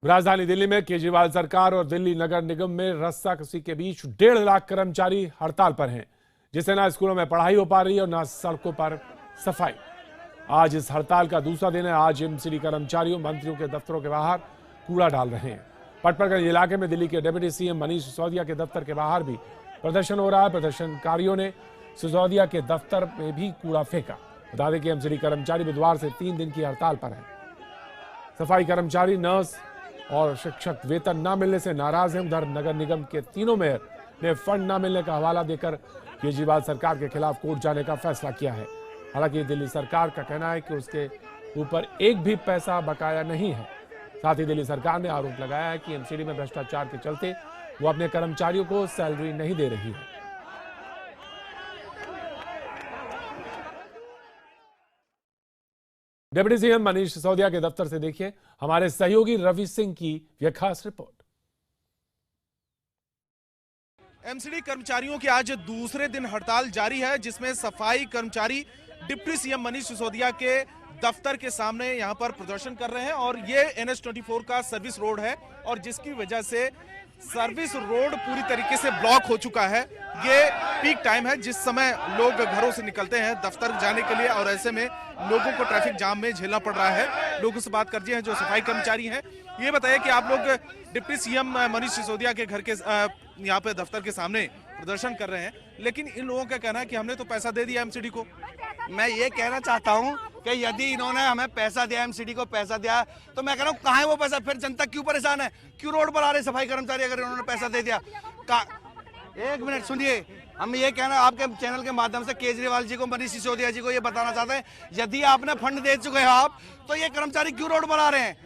राजधानी दिल्ली में केजरीवाल सरकार और दिल्ली नगर निगम में रस्साकसी के बीच 1.5 लाख कर्मचारी हड़ताल पर हैं, जिससे ना स्कूलों में पढ़ाई हो पा रही है और ना सड़कों पर सफाई। आज इस हड़ताल का दूसरा दिन है। आज एमसीडी कर्मचारियों मंत्रियों के दफ्तरों के बाहर कूड़ा डाल रहे हैं। पटपरगंज इलाके में दिल्ली के डिप्टी सीएम मनीष सिसोदिया के दफ्तर के बाहर भी प्रदर्शन हो रहा है। प्रदर्शनकारियों ने सिसोदिया के दफ्तर में भी कूड़ा फेंका। बता दें कि एमसीडी कर्मचारी बुधवार से 3 दिन की हड़ताल पर है। सफाई कर्मचारी, नर्स और शिक्षक वेतन न मिलने से नाराज हैं। उधर नगर निगम के तीनों मेयर ने फंड न मिलने का हवाला देकर केजरीवाल सरकार के खिलाफ कोर्ट जाने का फैसला किया है। हालांकि दिल्ली सरकार का कहना है कि उसके ऊपर एक भी पैसा बकाया नहीं है। साथ ही दिल्ली सरकार ने आरोप लगाया है कि एमसीडी में भ्रष्टाचार के चलते वो अपने कर्मचारियों को सैलरी नहीं दे रही है। डिप्टी सीएम मनीष सिसोदिया के दफ्तर से देखिए हमारे सहयोगी रवि सिंह की यह खास रिपोर्ट। एमसीडी कर्मचारियों की आज दूसरे दिन हड़ताल जारी है, जिसमें सफाई कर्मचारी डिप्टी सीएम मनीष सिसोदिया के दफ्तर के सामने यहां पर प्रदर्शन कर रहे हैं। और ये NH-24 का सर्विस रोड है और जिसकी वजह से सर्विस रोड पूरी तरीके से ब्लॉक हो चुका है। ये पीक टाइम है जिस समय लोग घरों से निकलते हैं दफ्तर जाने के लिए और ऐसे में लोगों को ट्रैफिक जाम में झेलना पड़ रहा है। लोगों से बात करते हैं जो सफाई कर्मचारी हैं। ये बताइए कि आप लोग डिप्टी सीएम मनीष सिसोदिया के घर के यहाँ पे दफ्तर के सामने प्रदर्शन कर रहे हैं, लेकिन इन लोगों का कहना है कि हमने तो पैसा दे दिया एमसीडी को। मैं ये कहना चाहता हूं कि यदि इन्होंने हमें पैसा दिया, एमसीडी को पैसा दिया, तो मैं कह रहा हूं कहां है वो पैसा? फिर जनता क्यों परेशान है, क्यों रोड पर आ रहे सफाई कर्मचारी अगर इन्होंने पैसा दे दिया? एक मिनट सुनिए, हम ये कहना आपके चैनल के माध्यम से केजरीवाल जी को, मनीष सिसोदिया जी को ये बताना चाहते हैं, यदि आपने फंड दे चुके हो आप, तो ये कर्मचारी क्यों रोड पर आ रहे हैं?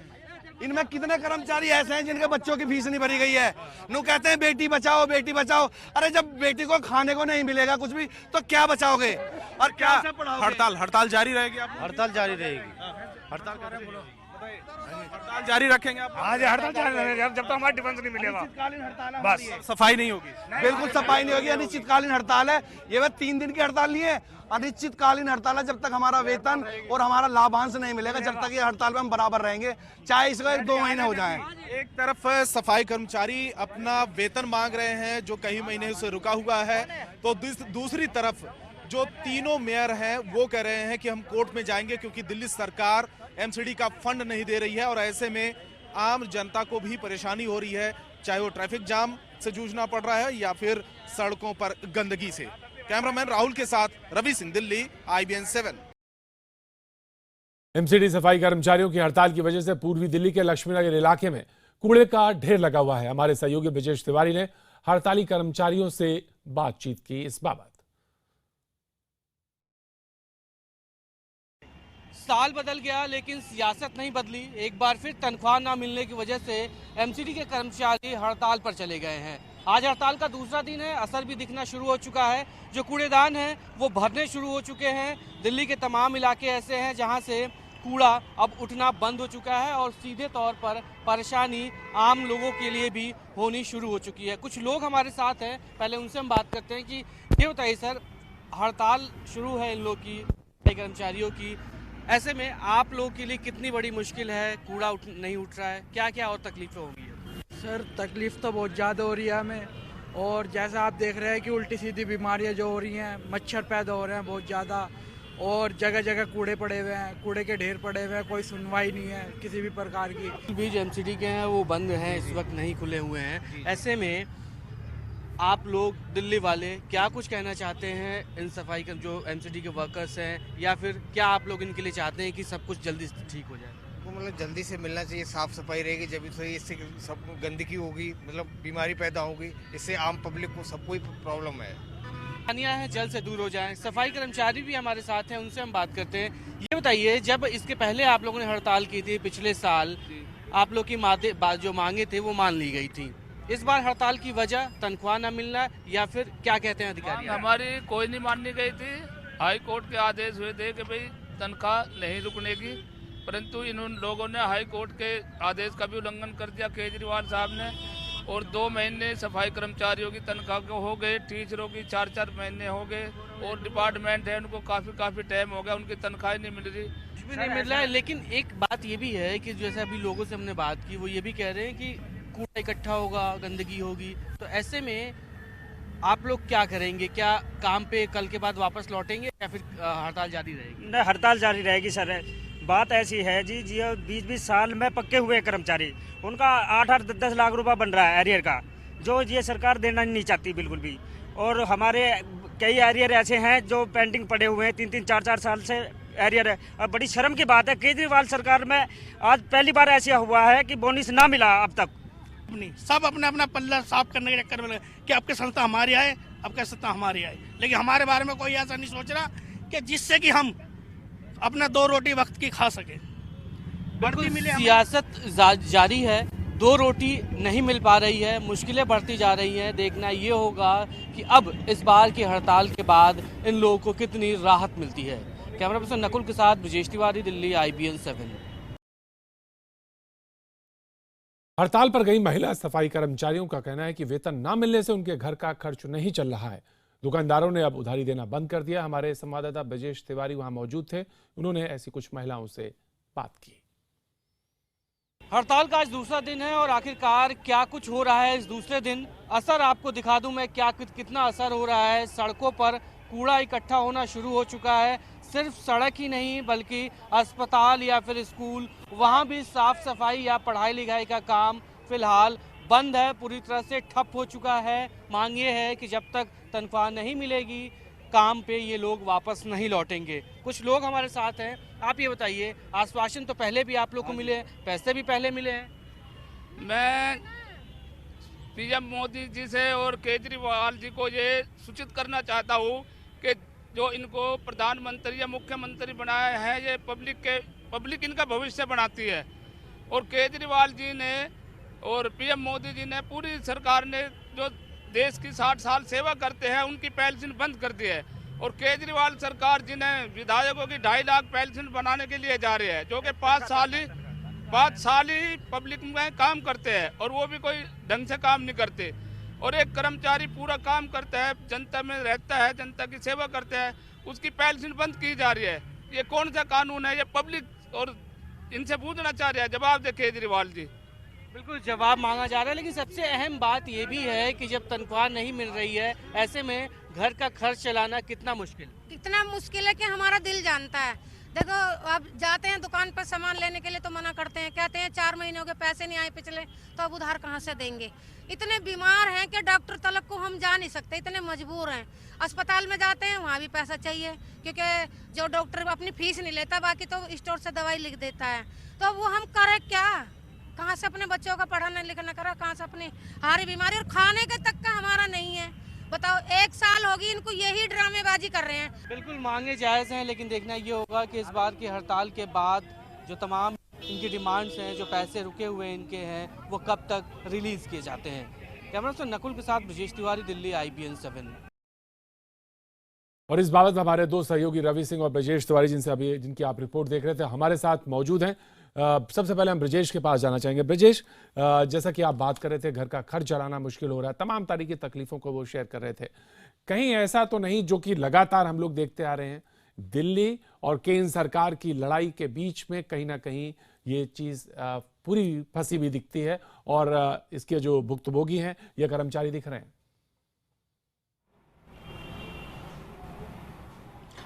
इनमें कितने कर्मचारी ऐसे हैं जिनके बच्चों की फीस नहीं भरी गई है? नु कहते हैं बेटी बचाओ बेटी बचाओ। अरे जब बेटी को खाने को नहीं मिलेगा कुछ भी तो क्या बचाओगे और क्या हड़ताल जारी रहेगी? आप हड़ताल जारी रहेगी। हड़ताल जारी रखेंगे आप? हाँ जी, हड़ताल जारी रहेगी जब तक हमारा डिफेंस नहीं मिलेगा। अनिश्चितकालीन हड़ताल है, बस सफाई नहीं होगी? बिल्कुल सफाई नहीं होगी, अनिश्चितकालीन हड़ताल है। ये वह 3 दिन की हड़ताल नहीं है, अनिश्चितकालीन हड़ताल है। जब तक हमारा वेतन और हमारा लाभांश नहीं मिलेगा, जब तक ये हड़ताल में हम बराबर रहेंगे, चाहे इसको 2 महीने हो जाएं। एक तरफ सफाई कर्मचारी अपना वेतन मांग रहे हैं जो कई महीने से रुका हुआ है, तो दूसरी तरफ जो तीनों मेयर हैं वो कह रहे हैं कि हम कोर्ट में जाएंगे क्योंकि दिल्ली सरकार एमसीडी का फंड नहीं दे रही है और ऐसे में आम जनता को भी परेशानी हो रही है, चाहे वो ट्रैफिक जाम से जूझना पड़ रहा है या फिर सड़कों पर गंदगी से। कैमरामैन राहुल के साथ रवि सिंह, दिल्ली, IBN 7। एमसीडी सफाई कर्मचारियों की हड़ताल की वजह से पूर्वी दिल्ली के लक्ष्मीनगर इलाके में कूड़े का ढेर लगा हुआ है। हमारे सहयोगी ब्रजेश तिवारी ने हड़ताली कर्मचारियों से बातचीत की इस बाबत। साल बदल गया लेकिन सियासत नहीं बदली। एक बार फिर तनख्वाह ना मिलने की वजह से एमसीडी के कर्मचारी हड़ताल पर चले गए हैं। आज हड़ताल का दूसरा दिन है, असर भी दिखना शुरू हो चुका है। जो कूड़ेदान हैं वो भरने शुरू हो चुके हैं। दिल्ली के तमाम इलाके ऐसे हैं जहां से कूड़ा अब उठना बंद हो चुका है और सीधे तौर पर परेशानी आम लोगों के लिए भी होनी शुरू हो चुकी है। कुछ लोग हमारे साथ हैं, पहले उनसे हम बात करते हैं कि ये बताइए सर, हड़ताल शुरू है इन लोग की, कर्मचारियों की, ऐसे में आप लोगों के लिए कितनी बड़ी मुश्किल है? कूड़ा नहीं उठ रहा है, क्या क्या और तकलीफें होंगी? सर तकलीफ तो बहुत ज़्यादा हो रही है हमें, और जैसा आप देख रहे हैं कि उल्टी सीधी बीमारियां जो हो रही हैं, मच्छर पैदा हो रहे हैं बहुत ज़्यादा, और जगह जगह कूड़े पड़े हुए हैं, कूड़े के ढेर पड़े हुए हैं, कोई सुनवाई नहीं है किसी भी प्रकार की। बीज एमसीडी के हैं वो बंद हैं, इस वक्त नहीं खुले हुए हैं। ऐसे में आप लोग दिल्ली वाले क्या कुछ कहना चाहते हैं इन सफाई का जो एमसीडी के वर्कर्स हैं, या फिर क्या आप लोग इनके लिए चाहते हैं कि सब कुछ जल्दी ठीक हो जाए? वो मतलब जल्दी से मिलना चाहिए, साफ सफाई रहेगी जब से इससे सब गंदगी होगी, मतलब बीमारी पैदा होगी, इससे आम पब्लिक को सबको ही प्रॉब्लम है। परेशानियां हैं जल्द से दूर हो जाएं। सफाई कर्मचारी भी हमारे साथ हैं, उनसे हम बात करते हैं। ये बताइए, जब इसके पहले आप लोगों ने हड़ताल की थी पिछले साल, आप लोग की जो मांगे थे वो मान ली गई थी। इस बार हड़ताल की वजह तनख्वाह न मिलना या फिर क्या कहते हैं अधिकारी? हमारी कोई नहीं माननी गई थी। हाई कोर्ट के आदेश हुए थे कि भाई तनख्वाह नहीं रुकने की, परंतु इन लोगों ने हाई कोर्ट के आदेश का भी उल्लंघन कर दिया केजरीवाल साहब ने, और 2 महीने सफाई कर्मचारियों की तनख्वाह को हो गए, टीचरों की 4-4 महीने हो गए, और डिपार्टमेंट है उनको काफ़ी टाइम हो गया, उनकी तनख्वाह नहीं मिल रही। भी नहीं मिल रहा है। लेकिन एक बात ये भी है कि जैसे अभी लोगों से हमने बात की, वो ये भी कह रहे हैं कि कूड़ा इकट्ठा होगा, गंदगी होगी, तो ऐसे में आप लोग क्या करेंगे? क्या काम पे कल के बाद वापस लौटेंगे या फिर हड़ताल जारी रहेगी? नहीं, हड़ताल जारी रहेगी सर। बात ऐसी है जी, 20-20 साल में पक्के हुए कर्मचारी, उनका 8-8, 10 लाख रुपया बन रहा है एरियर का, जो ये सरकार देना नहीं चाहती बिल्कुल भी। और हमारे कई एरियर ऐसे हैं जो पेंडिंग पड़े हुए हैं, 3-3, 4-4 साल से एरियर है। और बड़ी शर्म की बात है, केजरीवाल सरकार में आज पहली बार ऐसा हुआ है कि बोनस ना मिला अब तक। सब अपना अपना पल्ला साफ करने के चक्कर में लगे कि आपकी संस्था हमारी आए, आपकी संस्था हमारी आए, लेकिन हमारे बारे में कोई ऐसा नहीं सोच रहा कि जिससे कि हम अपना 2 रोटी वक्त की खा सके। सियासत जारी है, 2 रोटी नहीं मिल पा रही है, मुश्किलें बढ़ती जा रही हैं। देखना ये होगा कि अब इस बार की हड़ताल के बाद इन लोगों को कितनी राहत मिलती है। कैमरा पर्सन नकुल के साथ ब्रजेश तिवारी, दिल्ली, IBN 7। हड़ताल पर गई महिला सफाई कर्मचारियों का कहना है कि वेतन न मिलने से उनके घर का खर्च नहीं चल रहा है। दुकानदारों ने अब उधारी देना बंद कर दिया। हमारे संवाददाता ब्रजेश तिवारी वहां मौजूद थे, उन्होंने ऐसी कुछ महिलाओं से बात की। हड़ताल का आज दूसरा दिन है और आखिरकार क्या कुछ हो रहा है इस दूसरे दिन, असर आपको दिखा दूं मैं कितना असर हो रहा है। सड़कों पर कूड़ा इकट्ठा होना शुरू हो चुका है। सिर्फ सड़क ही नहीं बल्कि अस्पताल या फिर स्कूल, वहाँ भी साफ सफाई या पढ़ाई लिखाई का काम फिलहाल बंद है, पूरी तरह से ठप हो चुका है। मांग ये है कि जब तक तनख्वाह नहीं मिलेगी काम पे ये लोग वापस नहीं लौटेंगे। कुछ लोग हमारे साथ हैं, आप ये बताइए, आश्वासन तो पहले भी आप लोग को मिले हैं, पैसे भी पहले मिले हैं। मैं PM मोदी जी से और केजरीवाल जी को ये सूचित करना चाहता हूँ कि जो इनको प्रधानमंत्री या मुख्यमंत्री बनाया है, ये पब्लिक इनका भविष्य बनाती है। और केजरीवाल जी ने और PM मोदी जी ने, पूरी सरकार ने जो देश की 60 साल सेवा करते हैं उनकी पेंशन बंद कर दी है। और केजरीवाल सरकार जिन्हें विधायकों की 2.5 लाख पेंशन बनाने के लिए जा रहे हैं, जो कि 5 साल ही पब्लिक में काम करते हैं और वो भी कोई ढंग से काम नहीं करते। और एक कर्मचारी पूरा काम करता है, जनता में रहता है, जनता की सेवा करता है, उसकी पेंशन बंद की जा रही है। ये कौन सा कानून है? ये पब्लिक और इनसे पूछना चाह रहा है, जवाब दे केजरीवाल जी। बिल्कुल जवाब मांगा जा रहा है, लेकिन सबसे अहम बात ये भी है कि जब तनख्वाह नहीं मिल रही है, ऐसे में घर का खर्च चलाना कितना मुश्किल है कि हमारा दिल जानता है। देखो, अब जाते हैं दुकान पर सामान लेने के लिए तो मना करते हैं, कहते हैं 4 महीनों के पैसे नहीं आए पिछले, तो अब उधार कहाँ से देंगे। इतने बीमार हैं कि डॉक्टर तलक को हम जा नहीं सकते, इतने मजबूर हैं। अस्पताल में जाते हैं, वहाँ भी पैसा चाहिए, क्योंकि जो डॉक्टर अपनी फीस नहीं लेता, बाकी तो स्टोर से दवाई लिख देता है। तो वो हम करें क्या? कहाँ से अपने बच्चों का पढ़ाना लिखना करा, कहाँ से अपनी हारी बीमारी, और खाने के तक का हमारा नहीं है। बताओ, 1 साल होगी इनको यही ड्रामेबाजी कर रहे हैं। बिल्कुल मांगे जायज़ हैं, लेकिन देखना ये होगा कि इस बार की हड़ताल के बाद जो तमाम इनकी डिमांड्स हैं, जो पैसे रुके हुए इनके हैं, वो कब तक रिलीज किए जाते हैं। कैमरा पर्सन नकुल के साथ ब्रजेश तिवारी, दिल्ली, IBN 7। और इस बाबत हमारे 2 सहयोगी रवि सिंह और ब्रजेश तिवारी, जिनकी आप रिपोर्ट देख रहे थे, हमारे साथ मौजूद हैं। सबसे पहले हम ब्रजेश के पास जाना चाहेंगे। ब्रजेश, जैसा कि आप बात कर रहे थे, घर का खर्च चलाना मुश्किल हो रहा है, तमाम तरह की तकलीफों को वो शेयर कर रहे थे। कहीं ऐसा तो नहीं, जो कि लगातार हम लोग देखते आ रहे हैं, दिल्ली और केंद्र सरकार की लड़ाई के बीच में कहीं ना कहीं ये चीज़ पूरी फंसी हुई दिखती है और इसके जो भुक्तभोगी हैं ये कर्मचारी दिख रहे हैं?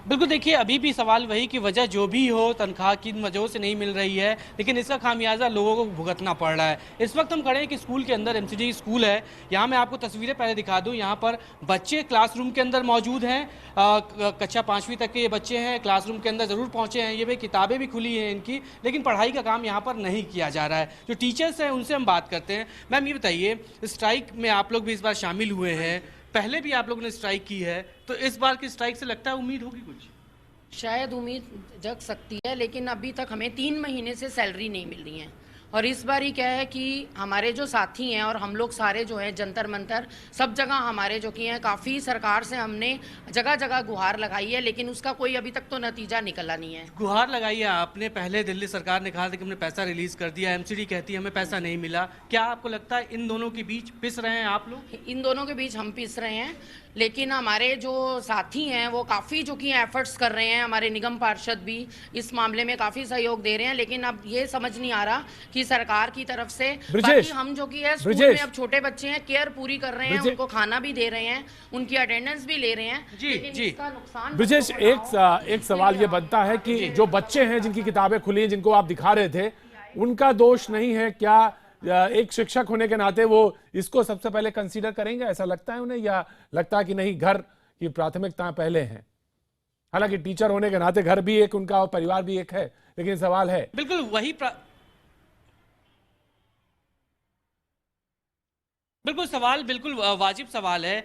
बिल्कुल, देखिए, अभी भी सवाल वही कि वजह जो भी हो, तनख्वाह किन वजहों से नहीं मिल रही है, लेकिन इसका खामियाजा लोगों को भुगतना पड़ रहा है। इस वक्त हम खड़े हैं कि स्कूल के अंदर, MCD स्कूल है। यहाँ मैं आपको तस्वीरें पहले दिखा दूँ। यहाँ पर बच्चे क्लासरूम के अंदर मौजूद हैं, कक्षा 5वीं तक के ये बच्चे हैं, क्लासरूम के अंदर ज़रूर पहुँचे हैं। ये भी किताबें भी खुली हैं इनकी, लेकिन पढ़ाई का काम यहाँ पर नहीं किया जा रहा है। जो टीचर्स हैं उनसे हम बात करते हैं। मैम, ये बताइए, स्ट्राइक में आप लोग भी इस बार शामिल हुए हैं, पहले भी आप लोगों ने स्ट्राइक की है, तो इस बार की स्ट्राइक से लगता है उम्मीद होगी कुछ? शायद उम्मीद जग सकती है, लेकिन अभी तक हमें 3 महीने से सैलरी नहीं मिल रही है। और इस बार ही क्या है कि हमारे जो साथी हैं और हम लोग सारे जो हैं, जंतर मंतर सब जगह हमारे जो कि हैं, काफ़ी सरकार से हमने जगह जगह गुहार लगाई है, लेकिन उसका कोई अभी तक तो नतीजा निकला नहीं है। गुहार लगाई है आपने, पहले दिल्ली सरकार ने कहा था कि हमने पैसा रिलीज कर दिया, MCD कहती है हमें पैसा नहीं मिला। क्या आपको लगता है इन दोनों के बीच पिस रहे हैं आप लोग? इन दोनों के बीच हम पिस रहे हैं, लेकिन हमारे जो साथी हैं वो काफ़ी जो कि एफर्ट्स कर रहे हैं, हमारे निगम पार्षद भी इस मामले में काफ़ी सहयोग दे रहे हैं, लेकिन अब ये समझ नहीं आ रहा कि सरकार की तरफ से बाकी हम जो कि है स्कूल में अब छोटे बच्चे हैं, केयर पूरी कर रहे हैं, उनको खाना भी दे रहे हैं, उनकी अटेंडेंस भी ले रहे हैं, लेकिन इसका नुकसान ब्रिजेश, एक सवाल ये बनता है कि जो बच्चे हैं जिनकी किताबें खुली हैं, जिनको आप दिखा रहे थे, उनका दोष नहीं है क्या? एक शिक्षक होने के नाते वो इसको सबसे पहले कंसीडर करेंगे, ऐसा लगता है उन्हें, या लगता है कि नहीं घर की प्राथमिकता पहले हैं? हालांकि टीचर होने के नाते घर भी एक उनका और परिवार भी एक है, लेकिन सवाल है बिल्कुल वही बिल्कुल सवाल बिल्कुल वाजिब सवाल है।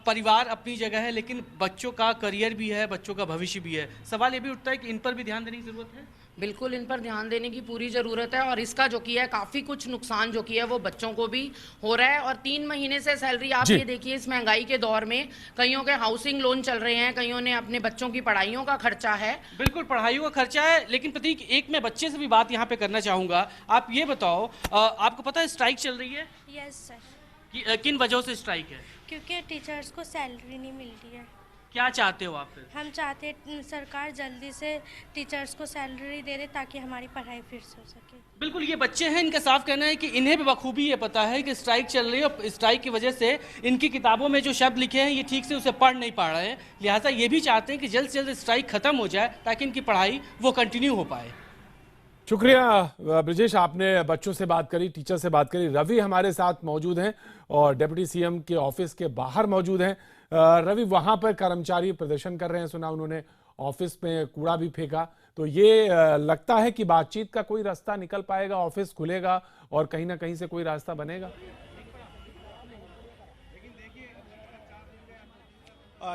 परिवार अपनी जगह है, लेकिन बच्चों का करियर भी है, बच्चों का भविष्य भी है। सवाल ये भी उठता है कि इन पर भी ध्यान देने की जरूरत है। बिल्कुल इन पर ध्यान देने की पूरी ज़रूरत है, और इसका जो किया है काफ़ी कुछ नुकसान जो किया है वो बच्चों को भी हो रहा है। और 3 महीने से सैलरी आप ये देखिए, इस महंगाई के दौर में कईयों के हाउसिंग लोन चल रहे हैं, कईयों ने अपने बच्चों की पढ़ाइयों का खर्चा है। बिल्कुल पढ़ाइयों का खर्चा है, लेकिन प्रतीक एक मैं बच्चे से भी बात यहाँ पे करना चाहूँगा। आप ये बताओ, आपको पता है स्ट्राइक चल रही है? Yes sir. किन वजहों से स्ट्राइक है? क्योंकि टीचर्स को सैलरी नहीं मिल रही है। क्या चाहते हो आप फिर? हम चाहते हैं सरकार जल्दी से टीचर्स को सैलरी दे दे ताकि हमारी पढ़ाई फिर से हो सके। बिल्कुल, ये बच्चे हैं, इनका साफ कहना है कि इन्हें भी बखूबी ये पता है कि स्ट्राइक चल रही है, और स्ट्राइक की वजह से इनकी किताबों में जो शब्द लिखे हैं ये ठीक से उसे पढ़ नहीं पा रहे हैं। लिहाजा ये भी चाहते हैं कि जल्द से जल्द स्ट्राइक खत्म हो जाए ताकि इनकी पढ़ाई वो कंटिन्यू हो पाए। शुक्रिया ब्रिजेश, आपने बच्चों से बात करी, टीचर से बात करी। रवि हमारे साथ मौजूद हैं और डिप्टी सीएम के ऑफिस के बाहर मौजूद हैं। रवि, वहां पर कर्मचारी प्रदर्शन कर रहे हैं, सुना उन्होंने ऑफिस में कूड़ा भी फेंका, तो ये लगता है कि बातचीत का कोई रास्ता निकल पाएगा, ऑफिस खुलेगा और कहीं ना कहीं से कोई रास्ता बनेगा?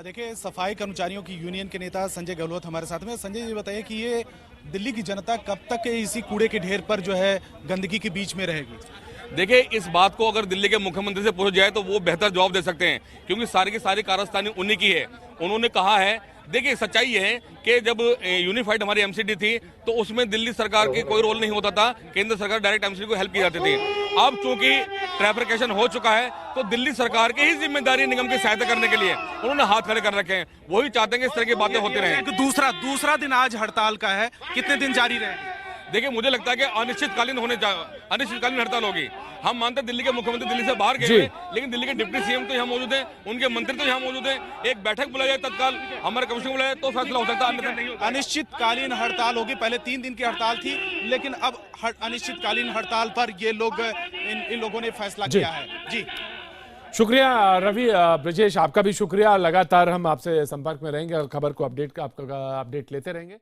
देखिए, सफाई कर्मचारियों की यूनियन के नेता संजय गहलोत हमारे साथ में। संजय, ये बताइए कि ये दिल्ली की जनता कब तक इसी कूड़े के ढेर पर जो है गंदगी के बीच में रहेगी? देखिए, इस बात को अगर दिल्ली के मुख्यमंत्री से पूछा जाए तो वो बेहतर जवाब दे सकते हैं, क्योंकि सारी की सारी कारस्तानी उन्हीं की है। उन्होंने कहा है, देखिए सच्चाई ये है कि जब यूनिफाइड हमारी एमसीडी थी तो उसमें दिल्ली सरकार की कोई रोल नहीं होता था, केंद्र सरकार डायरेक्ट एमसीडी को हेल्प की जाती थी। अब चूंकि ट्रैफिकेशन हो चुका है तो दिल्ली सरकार की ही जिम्मेदारी निगम की सहायता करने के लिए उन्होंने हाथ खड़े कर रखे हैं। वही चाहते हैं कि इस तरह की बातें होती रहें। दूसरा दिन आज हड़ताल का है, कितने दिन जारी रहेगी? देखिए, मुझे लगता है कि अनिश्चितकालीन हड़ताल होगी। हम मानते हैं दिल्ली के मुख्यमंत्री दिल्ली से बाहर गए हैं, लेकिन दिल्ली के डिप्टी सीएम तो यहाँ मौजूद हैं, उनके मंत्री तो यहाँ मौजूद हैं। एक बैठक बुलाई जाए तत्काल, हमारे कमिश्नर बुलाए तो फैसला हो सकता है, अन्यथा नहीं होगा। अनिश्चितकालीन हड़ताल होगी। पहले 3 दिन की हड़ताल थी, लेकिन अब अनिश्चितकालीन हड़ताल पर ये लोग इन लोगों ने फैसला किया है। जी शुक्रिया रवि। ब्रिजेश, आपका भी शुक्रिया। लगातार हम आपसे संपर्क में रहेंगे और खबर को अपडेट लेते रहेंगे।